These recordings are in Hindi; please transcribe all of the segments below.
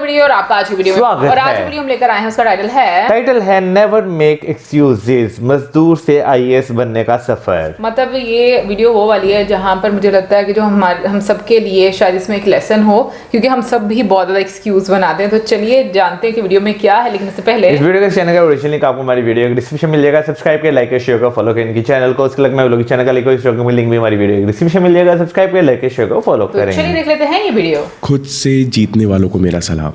वीडियो और आपका आज की वीडियो में। और आज वीडियो हम लेकर आए हैं, उसका टाइटल है नेवर मेक एक्सक्यूजेस, मजदूर से आईएएस बनने का सफर। मतलब ये वीडियो वो वाली है जहाँ पर मुझे लगता है कि जो हम सबके लिए शायद इसमें एक लेसन हो, क्योंकि हम सब भी बहुत ज्यादा एक्सक्यूज बनाते हैं। तो चलिए जानते हैं कि वीडियो में क्या है, लेकिन इससे पहले इस वीडियो के चैनल का ओरिजिनल लिंक आपको हमारी वीडियो के डिस्क्रिप्शन में मिलेगा। सब्सक्राइब करें, लाइक करें, शेयर करें, फॉलो करें इनकी चैनल को। उसके लग में लोग चैनल का लिंक भी हमारी वीडियो के डिस्क्रिप्शन में मिलेगा। सब्सक्राइब करें, लाइक करें, शेयर करें, फॉलो करें। चलिए देख लेते हैं ये वीडियो। खुद से जीतने वालों को मेरा सलाम।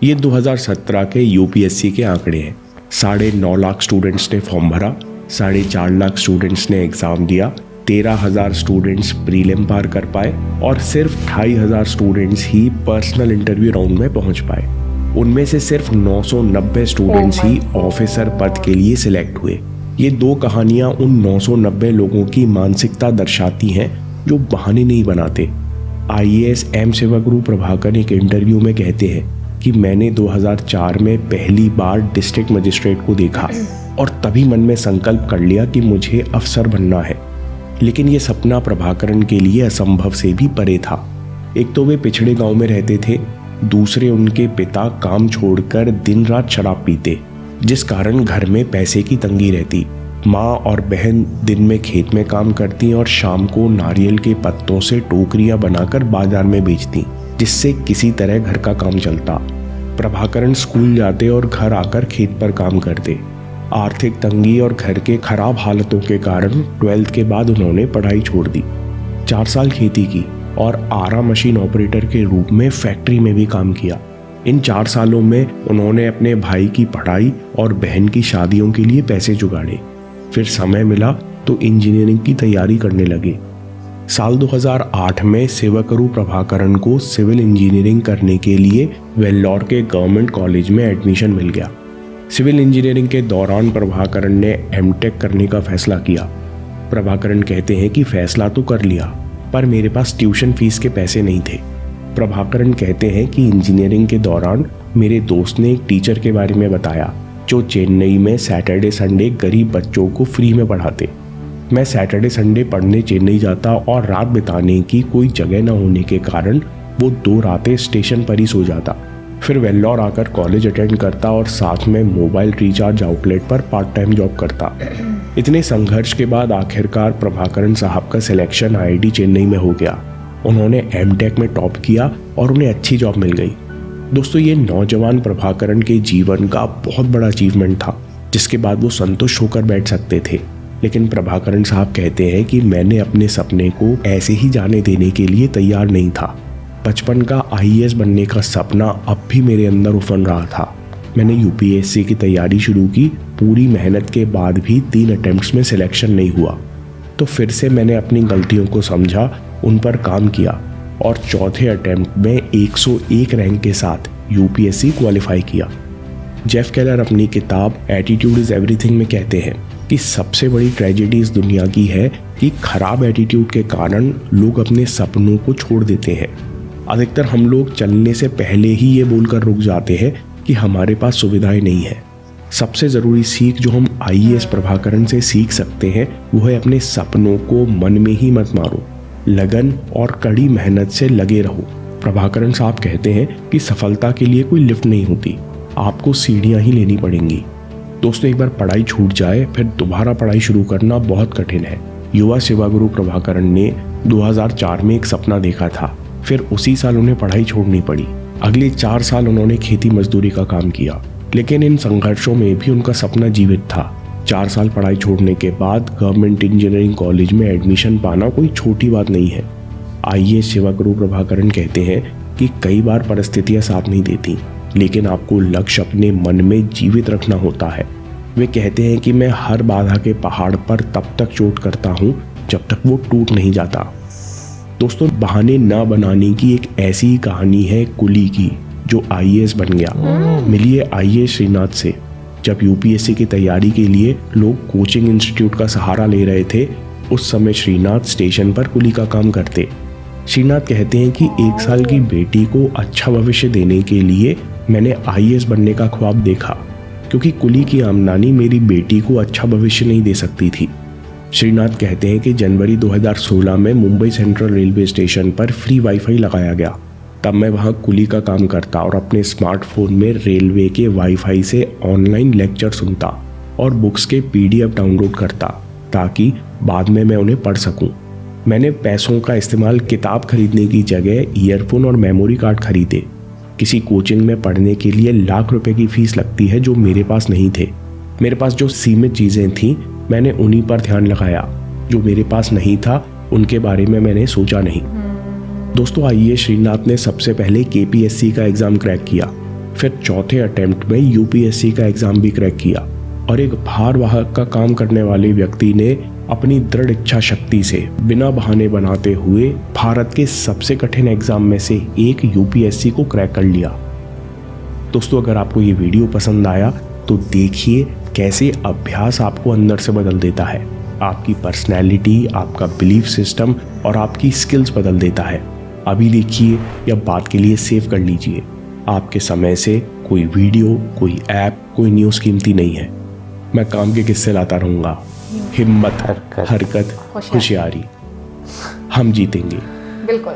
ये 2017 के यूपीएससी के आंकड़े हैं। 9.5 लाख स्टूडेंट्स ने फॉर्म भरा, 4.5 लाख स्टूडेंट्स ने एग्जाम दिया, 13,000 स्टूडेंट्स प्रीलिम पार कर पाए और सिर्फ 2,500 स्टूडेंट्स ही पर्सनल इंटरव्यू राउंड में पहुंच पाए। उनमें से सिर्फ 990 स्टूडेंट्स ही ऑफिसर पद के लिए सिलेक्ट हुए। ये दो कहानियां उन 990 लोगों की मानसिकता दर्शाती हैं जो बहाने नहीं बनाते। आईएएस एम सेवागुरु प्रभाकर एक इंटरव्यू में कहते हैं कि मैंने 2004 में पहली बार डिस्ट्रिक्ट मजिस्ट्रेट को देखा और तभी मन में संकल्प कर लिया कि मुझे अफसर बनना है। लेकिन ये सपना प्रभाकरन के लिए असंभव से भी परे था। एक तो वे पिछड़े गांव में रहते थे, दूसरे उनके पिता काम छोड़कर दिन रात शराब पीते, जिस कारण घर में पैसे की तंगी रहती। माँ और बहन दिन में खेत में काम करती और शाम को नारियल के पत्तों से टोकरियां बनाकर बाजार में बेचती, जिससे किसी तरह घर का काम चलता। प्रभाकरन स्कूल जाते और घर आकर खेत पर काम करते। आर्थिक तंगी और घर के खराब हालतों के कारण 12th के बाद उन्होंने पढ़ाई छोड़ दी। 4 साल खेती की और आरा मशीन ऑपरेटर के रूप में फैक्ट्री में भी काम किया। इन 4 सालों में उन्होंने अपने भाई की पढ़ाई और बहन की शादियों के लिए पैसे जुगाड़े। फिर समय मिला तो इंजीनियरिंग की तैयारी करने लगे। साल 2008 में सेवाकरु प्रभाकरन को सिविल इंजीनियरिंग करने के लिए वेल्लोर के गवर्नमेंट कॉलेज में एडमिशन मिल गया। सिविल इंजीनियरिंग के दौरान प्रभाकरन ने एमटेक करने का फैसला किया। प्रभाकरन कहते हैं कि फैसला तो कर लिया, पर मेरे पास ट्यूशन फीस के पैसे नहीं थे। प्रभाकरन कहते हैं कि इंजीनियरिंग के दौरान मेरे दोस्त ने एक टीचर के बारे में बताया जो चेन्नई में सैटरडे संडे गरीब बच्चों को फ्री में पढ़ाते। मैं सैटरडे संडे पढ़ने चेन्नई जाता और रात बिताने की कोई जगह न होने के कारण वो 2 रातें स्टेशन पर ही सो जाता। फिर वेल्लोर आकर कॉलेज अटेंड करता और साथ में मोबाइल रिचार्ज आउटलेट पर पार्ट टाइम जॉब करता। इतने संघर्ष के बाद आखिरकार प्रभाकरन साहब का सिलेक्शन आईआईटी चेन्नई में हो गया। उन्होंने एमटेक में टॉप किया और उन्हें अच्छी जॉब मिल गई। दोस्तों, ये नौजवान प्रभाकरन के जीवन का बहुत बड़ा अचीवमेंट था, जिसके बाद वो संतुष्ट होकर बैठ सकते थे। लेकिन प्रभाकरन साहब कहते हैं कि मैंने अपने सपने को ऐसे ही जाने देने के लिए तैयार नहीं था। बचपन का आईएएस बनने का सपना अब भी मेरे अंदर उफन रहा था। मैंने यूपीएससी की तैयारी शुरू की। पूरी मेहनत के बाद भी 3 अटेम्प्ट्स में सिलेक्शन नहीं हुआ। तो फिर से मैंने अपनी गलतियों को समझा, उन पर काम किया और चौथे अटेम्प्ट में 101 रैंक के साथ यूपीएससी क्वालिफाई किया। जेफ केलर अपनी किताब एटीट्यूड इज एवरीथिंग में कहते हैं कि सबसे बड़ी ट्रेजेडी इस दुनिया की है कि खराब एटीट्यूड के कारण लोग अपने सपनों को छोड़ देते हैं। अधिकतर हम लोग चलने से पहले ही ये बोलकर रुक जाते हैं कि हमारे पास सुविधाएं नहीं है। सबसे ज़रूरी सीख जो हम आईएएस प्रभाकरन से सीख सकते हैं वो है अपने सपनों को मन में ही मत मारो, लगन और कड़ी मेहनत से लगे रहो। प्रभाकरन साहब कहते हैं कि सफलता के लिए कोई लिफ्ट नहीं होती, आपको सीढ़ियाँ ही लेनी पड़ेंगी। दोस्तों, एक बार पढ़ाई छूट जाए फिर दोबारा पढ़ाई शुरू करना बहुत कठिन है। युवा सेवागुरु प्रभाकरन ने 2004 में एक सपना देखा था, फिर उसी साल उन्हें पढ़ाई छोड़नी पड़ी। अगले 4 साल उन्होंने खेती मजदूरी का काम किया, लेकिन इन संघर्षों में भी उनका सपना जीवित था। 4 साल पढ़ाई छोड़ने के बाद गवर्नमेंट इंजीनियरिंग कॉलेज में एडमिशन पाना कोई छोटी बात नहीं है। आईएएस सेवागुरु प्रभाकरन कहते हैं कि कई बार परिस्थितियां साथ नहीं देती, लेकिन आपको लक्ष्य अपने मन में जीवित रखना होता है। वे कहते हैं कि मैं हर बाधा के पहाड़ पर तब तक चोट करता हूँ जब तक वो टूट नहीं जाता। दोस्तों, बहाने ना बनाने की एक ऐसी ही कहानी है कुली की, जो आईएएस बन गया। मिलिए आईएएस श्रीनाथ से। जब यूपीएससी की तैयारी के लिए लोग कोचिंग इंस्टीट्यूट का सहारा ले रहे थे, उस समय श्रीनाथ स्टेशन पर कुली का काम करते। श्रीनाथ कहते हैं कि 1 साल की बेटी को अच्छा भविष्य देने के लिए मैंने आईएएस बनने का ख्वाब देखा, क्योंकि कुली की आमदनी मेरी बेटी को अच्छा भविष्य नहीं दे सकती थी। श्रीनाथ कहते हैं कि जनवरी 2016 में मुंबई सेंट्रल रेलवे स्टेशन पर फ्री वाईफाई लगाया गया तब मैं वहाँ कुली का काम करता और अपने स्मार्टफोन में रेलवे के वाईफाई से ऑनलाइन लेक्चर सुनता और बुक्स के PDF डाउनलोड करता ताकि बाद में मैं उन्हें पढ़ सकूं। मैंने पैसों का इस्तेमाल किताब खरीदने की जगह ईयरफोन और मेमोरी कार्ड खरीदे। किसी कोचिंग में पढ़ने के लिए लाख रुपए की फीस लगती है जो मेरे पास नहीं थे। मेरे पास जो सीमित चीज़ें थीं मैंने उन्हीं पर ध्यान लगाया। जो मेरे पास नहीं था उनके बारे में मैंने सोचा नहीं। दोस्तों, आइए श्रीनाथ ने सबसे पहले KPSC का एग्ज़ाम क्रैक किया, फिर चौथे अटेम्प्ट में UPSC का एग्ज़ाम भी क्रैक किया और एक भारवाहक का काम करने वाले व्यक्ति ने अपनी दृढ़ इच्छा शक्ति से बिना बहाने बनाते हुए भारत के सबसे कठिन एग्ज़ाम में से एक UPSC को क्रैक कर लिया। दोस्तों, अगर आपको ये वीडियो पसंद आया तो देखिए कैसे अभ्यास आपको अंदर से बदल देता है, आपकी पर्सनैलिटी, आपका बिलीफ सिस्टम और आपकी स्किल्स बदल देता है। अभी देखिए या बात के लिए सेव कर लीजिए। आपके समय से कोई वीडियो, कोई ऐप, कोई न्यूज़ कीमती नहीं है। मैं काम के किस्से लाता रहूँगा। हिम्मत, हरकत, होशियारी, हम जीतेंगे। बिल्कुल।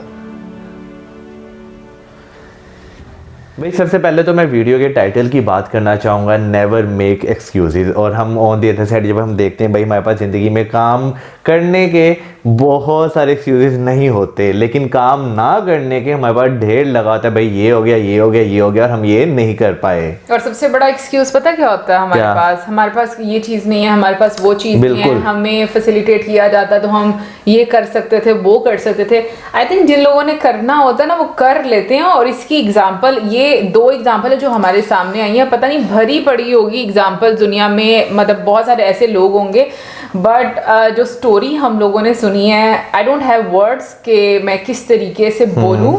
भाई सबसे पहले तो मैं वीडियो के टाइटल की बात करना चाहूँगा, नेवर मेक एक्सक्यूजेज। और हम ऑन दी अदर साइड जब हम देखते हैं भाई हमारे पास ज़िंदगी में काम करने के बहुत सारे एक्सक्यूजेज नहीं होते, लेकिन काम ना करने के हमारे पास ढेर लगा होता है। भाई ये हो गया, ये हो गया, ये हो गया और हम ये नहीं कर पाए। और सबसे बड़ा एक्सक्यूज पता क्या होता है हमारे पास ये चीज़ नहीं है, हमारे पास वो चीज़ नहीं है, हमें फैसिलिटेट किया जाता तो हम ये कर सकते थे, वो कर सकते थे। आई थिंक जिन लोगों ने करना होता है ना वो कर लेते हैं। और इसकी एग्जाम्पल, ये 2 एग्जाम्पल है जो हमारे सामने आई है। पता नहीं भरी पड़ी होगी एग्जाम्पल दुनिया में, मतलब बहुत सारे ऐसे लोग होंगे, बट जो स्टोरी हम लोगों ने सुनी है, आई डोंट हैव वर्ड्स कि मैं किस तरीके से बोलूं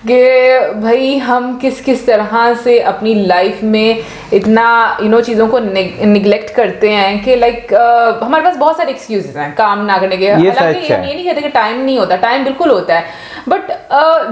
कि भाई हम किस किस तरह से अपनी लाइफ में इतना चीज़ों को निगलेक्ट करते हैं कि लाइक हमारे पास बहुत सारे एक्सक्यूजेस हैं काम ना करने के। हालांकि हम ये नहीं कहते कि टाइम नहीं होता, टाइम बिल्कुल होता है, बट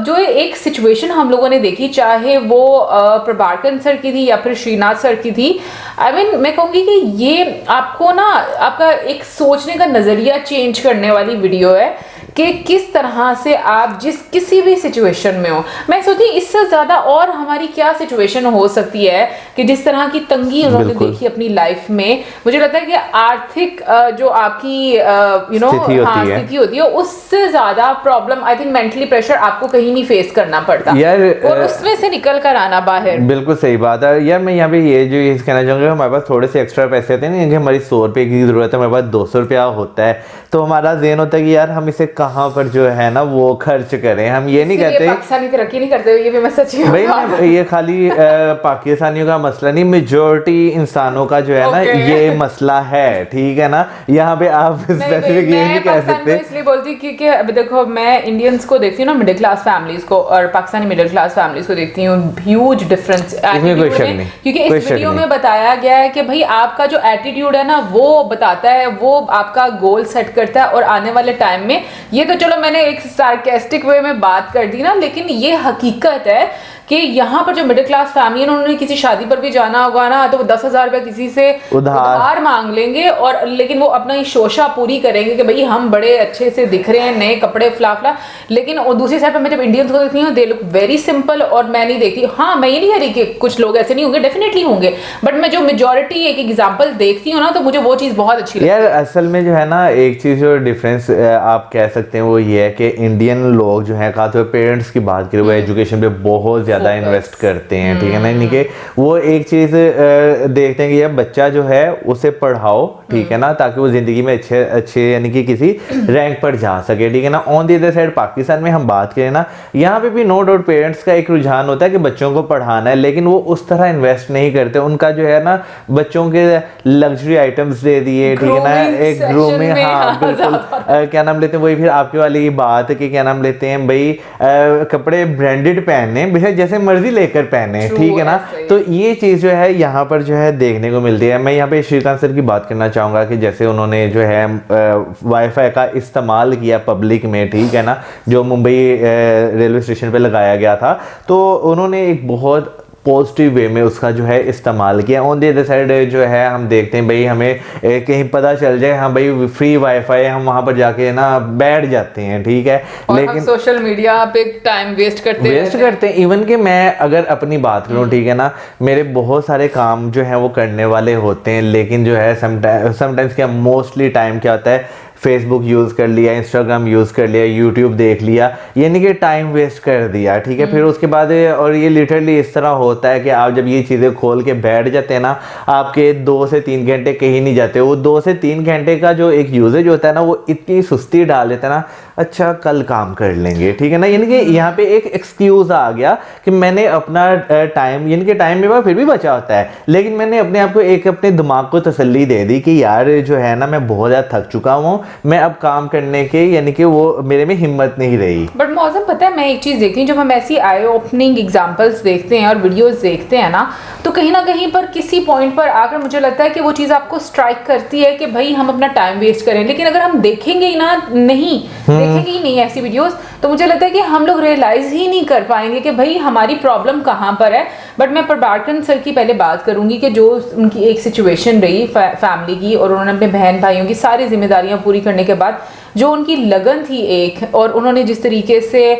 जो एक सिचुएशन हम लोगों ने देखी, चाहे वो प्रभाकर सर की थी या फिर श्रीनाथ सर की थी, मैं कहूँगी कि ये आपको ना आपका एक सोचने का नज़रिया चेंज करने वाली वीडियो है कि किस तरह से आप किसी भी सिचुएशन में हो। मैं सोचती इससे ज़्यादा और हमारी क्या सिचुएशन हो सकती है कि जिस तरह की तंगी उन्होंने देखी अपनी लाइफ में। मुझे लगता है कि आर्थिक जो आपकी स्थिति होती है उससे ज़्यादा problem, I think mentally pressure आपको कहीं नहीं फेस करना पड़ता यार, और उसमें से निकल कर आना बाहर। बिल्कुल सही बात है यार। मैं यहाँ पे ये कहना चाहूँगा, हमारे पास थोड़े से एक्स्ट्रा पैसे होते हैं ना, हमारी 100 रुपये की जरूरत है, हमारे पास 200 रुपया होता है, तो हमारा ज़हन होता है कि यार हम इसे कहाँ पर जो है ना वो खर्च करें। हम ये नहीं कहते पाकिस्तानी तरक्की नहीं करते, ये भी मैं सच भाई ये खाली पाकिस्तानियों का मसला नहीं, मेजॉरिटी इंसानों का जो है ना ये मसला है, ठीक है ना। यहाँ पे आप स्पेसिफिक ये नहीं कह सकते। इसलिए बोलती क्योंकि अभी देखो मैं इंडियंस को देखती हूँ ना, मिडिल क्लास फैमिलीज को और पाकिस्तानी मिडिल क्लास फैमिलीज को देखती हूँ, ह्यूज डिफरेंस। क्योंकि इस वीडियो में बताया गया है कि भाई आपका जो एटीट्यूड है ना वो बताता है, वो आपका गोल सेट करता है। और आने वाले टाइम में, ये तो चलो मैंने एक सार्केस्टिक वे में बात कर दी ना, लेकिन ये हकीकत है कि यहाँ पर जो मिडिल क्लास फैमिली है उन्होंने किसी शादी पर भी जाना होगा ना तो वो 10,000 रुपए किसी से उधार मांग लेंगे, और लेकिन वो अपना शोशा पूरी करेंगे कि भाई हम बड़े अच्छे से दिख रहे हैं, नए कपड़े फलाफला। लेकिन दूसरी साइड पर मैं जब इंडियंस को देखती हूँ दे लुक वेरी सिंपल, और मैं नहीं देखती, हाँ मैं ये नहीं कह रही कि कुछ लोग ऐसे नहीं होंगे, डेफिनेटली होंगे, बट मैं जो मेजोरिटी एक एग्जाम्पल देखती हूँ ना तो मुझे वो चीज़ बहुत अच्छी लगती है। यार असल में जो है ना एक चीज़ जो डिफरेंस आप कह सकते हैं वो ये है कि इंडियन लोग जो है, खासतौर पर पेरेंट्स की बात करें, वो एजुकेशन पे बहुत ज़्यादा इन्वेस्ट करते हैं, ठीक है ना। यानी कि वो एक चीज़ देखते हैं कि यार बच्चा जो है उसे पढ़ाओ, ठीक है ना, ताकि वो ज़िंदगी में अच्छे यानी कि किसी रैंक पर जा सके, ठीक है ना। On the other side Pakistan में हम बात करें ना, यहाँ पे भी नो डाउट पेरेंट्स का एक रुझान होता है कि बच्चों को पढ़ाना है, लेकिन वो उस तरह इन्वेस्ट नहीं करते। उनका जो है ना बच्चों के लग्जरी आइटम्स दे दिए, ठीक है ना, एक ग्रूमिंग, हाँ बिल्कुल, क्या नाम लेते हैं वही, फिर आपके वाली ये बात कि क्या नाम लेते हैं भाई कपड़े ब्रांडेड पहनने, बेशक जैसे मर्जी लेकर पहने, ठीक है ना। तो ये चीज़ जो है यहाँ पर जो है देखने को मिलती है। मैं यहाँ पे श्रीकांत सर की बात करना चाहूँगा कि जैसे उन्होंने जो है वाईफाई का इस्तेमाल किया पब्लिक में, ठीक है ना, जो मुंबई रेलवे स्टेशन पे लगाया गया था, तो उन्होंने एक बहुत पॉजिटिव वे में उसका जो है इस्तेमाल किया। ऑन द अदर साइड जो है हम देखते हैं भाई हमें कहीं पता चल जाए हाँ भाई फ्री वाईफाई, हम वहाँ पर जाके ना बैठ जाते हैं, ठीक है, लेकिन सोशल मीडिया पे टाइम वेस्ट करते हैं। इवन कि मैं अगर अपनी बात करूँ, ठीक है ना, मेरे बहुत सारे काम जो है वो करने वाले होते हैं, लेकिन जो है समटाइम्स क्या मोस्टली टाइम क्या होता है, फेसबुक यूज़ कर लिया, इंस्टाग्राम यूज़ कर लिया, यूट्यूब देख लिया, यानी कि टाइम वेस्ट कर दिया, ठीक है। फिर उसके बाद और ये लिटरली इस तरह होता है कि आप जब ये चीज़ें खोल के बैठ जाते हैं ना, आपके 2 से 3 घंटे कहीं नहीं जाते। वो 2 से 3 घंटे का जो एक यूजेज होता है ना, वो इतनी सुस्ती डाल देता है ना, अच्छा कल काम कर लेंगे, ठीक है ना, यानी कि यहाँ पे एक एक्सक्यूज़ आ गया कि मैंने अपना टाइम, यानी कि टाइम मेरे पास फिर भी बचा होता है, लेकिन मैंने अपने आप को अपने दिमाग को तसल्ली दे दी कि यार जो है ना मैं बहुत ज़्यादा थक चुका हूँ, मैं अब काम करने के यानी कि वो मेरे में हिम्मत नहीं रही। बट मौसम पता है, मैं एक चीज़ देखती हूँ, जब हम ऐसी आई ओपनिंग एग्जांपल्स देखते हैं और वीडियोस देखते हैं ना, तो कहीं ना कहीं पर किसी पॉइंट पर आकर मुझे लगता है कि वो चीज़ आपको स्ट्राइक करती है कि भाई हम अपना टाइम वेस्ट करें। लेकिन अगर हम देखेंगे ही ना, देखेंगे ही नहीं ऐसी वीडियोस, तो मुझे लगता है कि हम लोग रियलाइज ही नहीं कर पाएंगे कि भाई हमारी प्रॉब्लम कहाँ पर है। बट मैं प्रभाकर सर की पहले बात करूंगी कि जो उनकी एक सिचुएशन रही फैमिली की, और उन्होंने अपने बहन भाइयों की सारी जिम्मेदारियां पूरी करने के बाद जो उनकी लगन थी एक, और उन्होंने जिस तरीके से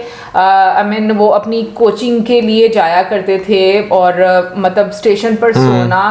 वो अपनी कोचिंग के लिए जाया करते थे और मतलब स्टेशन पर सोना,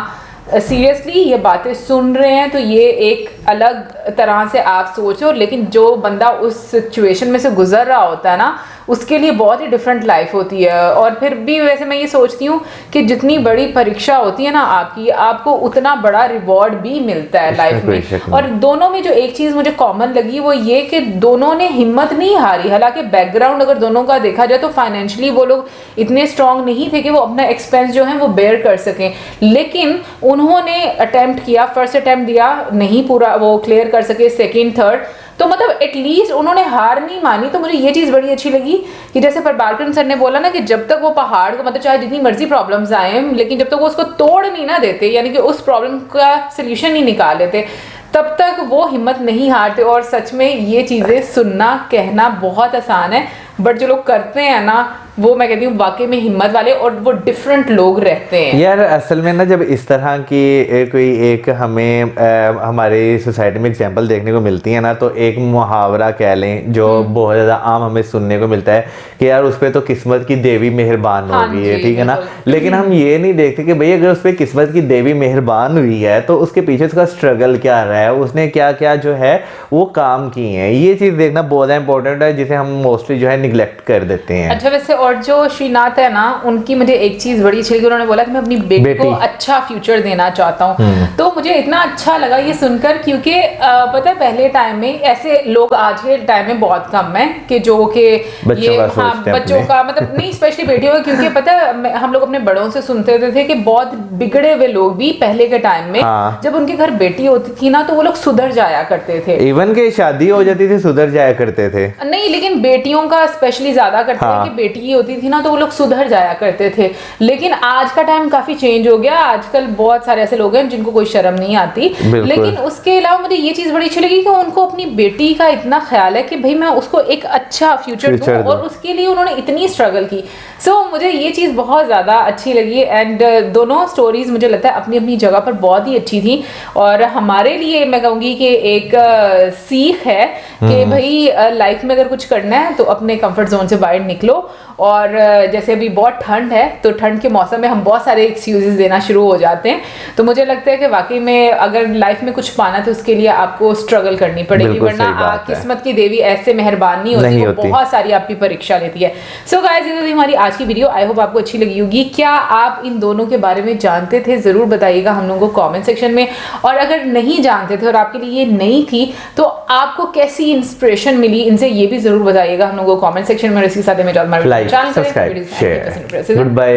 सीरियसली ये बातें सुन रहे हैं तो ये एक अलग तरह से आप सोचो, लेकिन जो बंदा उस सिचुएशन में से गुजर रहा होता है ना, उसके लिए बहुत ही डिफरेंट लाइफ होती है। और फिर भी वैसे मैं ये सोचती हूँ कि जितनी बड़ी परीक्षा होती है ना आपकी, आपको उतना बड़ा रिवॉर्ड भी मिलता है लाइफ में। और दोनों में जो एक चीज़ मुझे कॉमन लगी वो ये कि दोनों ने हिम्मत नहीं हारी। हालांकि बैकग्राउंड अगर दोनों का देखा जाए तो फाइनेंशियली वो लोग इतने स्ट्रांग नहीं थे कि वो अपना एक्सपेंस जो है वो बेयर कर सकें, लेकिन उन्होंने अटेम्प्ट किया, फर्स्ट अटेम्प्ट दिया, नहीं पूरा वो क्लियर कर सके, सेकेंड थर्ड, तो मतलब एटलीस्ट उन्होंने हार नहीं मानी। तो मुझे ये चीज़ बड़ी अच्छी लगी कि जैसे प्रभाकर सर ने बोला ना कि जब तक वो पहाड़ को, मतलब चाहे जितनी मर्जी प्रॉब्लम्स आए, लेकिन जब तक वो उसको तोड़ नहीं ना देते, यानी कि उस प्रॉब्लम का सोल्यूशन नहीं निकाल लेते, तब तक वो हिम्मत नहीं हारते। और सच में ये चीज़ें सुनना, कहना बहुत आसान है, बट जो लोग करते हैं ना, वो मैं कहती हूँ वाकई में हिम्मत वाले, और वो डिफरेंट लोग रहते हैं यार। असल में ना जब इस तरह की कोई एक हमें हमारे सोसाइटी में एग्जांपल देखने को मिलती है ना, तो एक मुहावरा कह लें जो बहुत ज़्यादा आम हमें सुनने को मिलता है कि यार उस पर तो किस्मत की देवी मेहरबान हो गई है, ठीक है ना, लेकिन हम ये नहीं देखते कि भाई अगर उस पर किस्मत की देवी मेहरबान हुई है तो उसके पीछे उसका स्ट्रगल क्या रहा है, उसने क्या क्या जो है वो काम किए हैं, ये चीज़ देखना बहुत इंपॉर्टेंट है, जिसे हम मोस्टली जो है निगलेक्ट कर देते हैं। अच्छा, वैसे और जो श्रीनाथ है ना, उनकी मुझे एक चीज बड़ी अच्छी लगी, उन्होंने बोला कि मैं अपनी बेटी को अच्छा फ्यूचर देना चाहता हूँ। तो मुझे इतना अच्छा लगा ये सुनकर, क्योंकि पता है पहले टाइम में ऐसे लोग आज के टाइम में बहुत कम है कि जो कि ये बच्चों का मतलब नहीं, स्पेशली बेटियों का, क्योंकि पता है हम लोग अपने बड़ों से सुनते थे कि बहुत बिगड़े हुए लोग भी पहले के टाइम में जब उनके घर बेटी होती थी ना, तो वो लोग सुधर जाया करते थे, इवन के शादी हो जाती थी सुधर जाया करते थे। नहीं, लेकिन बेटियों का स्पेशली ज्यादा करते थे कि बेटी होती थी ना तो वो लोग सुधर जाया करते थे। लेकिन आज का टाइम काफी चेंज हो गया, आजकल बहुत सारे ऐसे लोग हैं जिनको कोई शर्म नहीं आती। लेकिन उसके अलावा मुझे ये चीज बड़ी अच्छी लगी कि उनको अपनी बेटी का इतना ख्याल है कि भाई मैं उसको एक अच्छा फ्यूचर दूं, और उसके लिए उन्होंने इतनी स्ट्रगल की। सो मुझे ये चीज बहुत ज्यादा अच्छी लगी। एंड दोनों स्टोरीज मुझे लगता है अपनी अपनी जगह पर बहुत ही अच्छी थी, और हमारे लिए मैं कहूँगी कि एक सीख है कि भाई लाइफ में अगर कुछ करना है तो अपने कंफर्ट जोन से बाहर निकलो। और जैसे अभी बहुत ठंड है, तो ठंड के मौसम में हम बहुत सारे एक्सक्यूजेस देना शुरू हो जाते हैं। तो मुझे लगता है कि वाकई में अगर लाइफ में कुछ पाना तो उसके लिए आपको स्ट्रगल करनी पड़ेगी, वरना किस्मत की देवी ऐसे मेहरबान नहीं होती, बहुत सारी आपकी परीक्षा लेती है। सो गाइस, ये थी हमारी आज की वीडियो, आई होप आपको अच्छी लगी होगी। क्या आप इन दोनों के बारे में जानते थे? जरूर बताइएगा हम लोगों को कॉमेंट सेक्शन में। और अगर नहीं जानते थे और आपके लिए ये नई थी, तो आपको कैसी इंस्पिरेशन मिली, इनसे ये भी जरूर बताइएगा हम लोग को कमेंट सेक्शन में। इसी के साथ में like, subscribe, share, good bye.